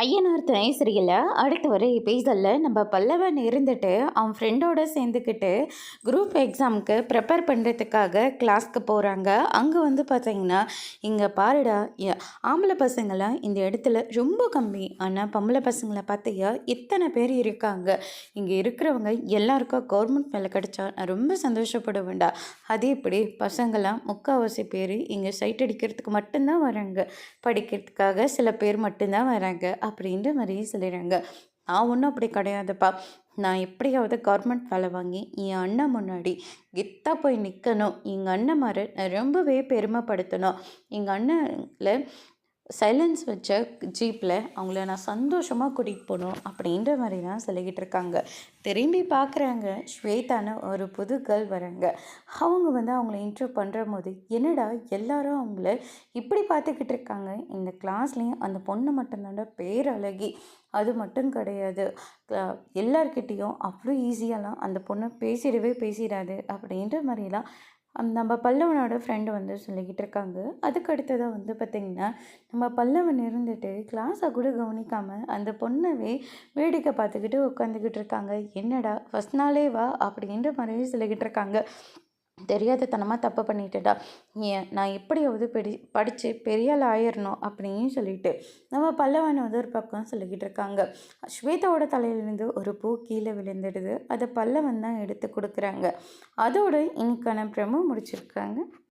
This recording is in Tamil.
ஐயனார் துணை சரியில்ல. அடுத்து வர எபிசோடில் நம்ம பல்லவன் இருந்துட்டு அவன் ஃப்ரெண்டோட சேர்ந்துக்கிட்டு குரூப் எக்ஸாமுக்கு ப்ரிப்பேர் பண்ணுறதுக்காக கிளாஸ்க்கு போகிறாங்க. அங்கே வந்து பார்த்தீங்கன்னா, இங்கே பாருடா ஆம்பளை பசங்களாம் இந்த இடத்துல ரொம்ப கம்மி. ஆனால் பொம்பளை பசங்களை பார்த்தியா இத்தனை பேர் இருக்காங்க. இங்கே இருக்கிறவங்க எல்லாருக்கும் கவர்மெண்ட் வேலை கிடைச்சா நான் ரொம்ப சந்தோஷப்படுவேன்டா. அதே இப்படி பசங்களாம் முக்கால்வாசி பேர் இங்கே சைட் அடிக்கிறதுக்கு மட்டும்தான் வராங்க. படிக்கிறதுக்காக சில பேர் மட்டும்தான் வராங்க அப்படின்ற மாதிரியே சொல்லிடுறாங்க. நான் ஒன்றும் அப்படி கிடையாதுப்பா. நான் எப்படியாவது கவர்மெண்ட் வேலை வாங்கி என் அண்ணன் முன்னாடி கெத்தாக போய் நிற்கணும். எங்கள் அண்ணன் மாதிரி நான் ரொம்பவே பெருமைப்படுத்தணும். எங்கள் அண்ணனில் சைலன்ஸ் வச்ச ஜீப்பில் அவங்கள நான் சந்தோஷமாக கூட்டிகிட்டு போகணும் அப்படின்ற மாதிரி தான் சொல்லிக்கிட்டு இருக்காங்க. திரும்பி பார்க்குறாங்க, ஸ்வேதான ஒரு புது கேர்ள் வராங்க. அவங்க வந்து அவங்கள இன்டர்வியூ பண்ணுற போது என்னடா எல்லாரும் அவங்கள இப்படி பார்த்துக்கிட்டு இருக்காங்க. இந்த கிளாஸ்லேயும் அந்த பொண்ணு மட்டும்தாண்டா பேரழகி. அது மட்டும் கிடையாது, எல்லார்கிட்டேயும் அவ்வளோ ஈஸியாலாம் அந்த பொண்ணு பேசிடாது அப்படின்ற மாதிரிலாம் நம்ம பல்லவனோட ஃப்ரெண்டு வந்து சொல்லிக்கிட்டு இருக்காங்க. அதுக்கு அடுத்ததாக வந்து பார்த்திங்கன்னா, நம்ம பல்லவன் இருந்துட்டு கிளாஸை கூட கவனிக்காமல் அந்த பொண்ணவே வேடிக்கை பார்த்துக்கிட்டு உட்காந்துக்கிட்டு இருக்காங்க. என்னடா ஃபஸ்ட் நாளே வா அப்படின்ற மாதிரி சொல்லிக்கிட்டு இருக்காங்க. தெரியாதத்தனமாக தப்பு பண்ணிட்டேடா, ஏன் நான் எப்படியாவது படித்து பெரிய ஆள் ஆயிடணும் அப்படின்னு சொல்லிட்டு நம்ம பல்லவன் வந்து ஒரு பக்கம் சொல்லிக்கிட்டு இருக்காங்க. ஸ்வேதாவோட தலையிலேருந்து ஒரு பூ கீழே விழுந்துடுது. அதை பல்லவன் தான் எடுத்து கொடுக்குறாங்க. அதோடு இன்னைக்கான ப்ரோமோ முடிச்சிருக்காங்க.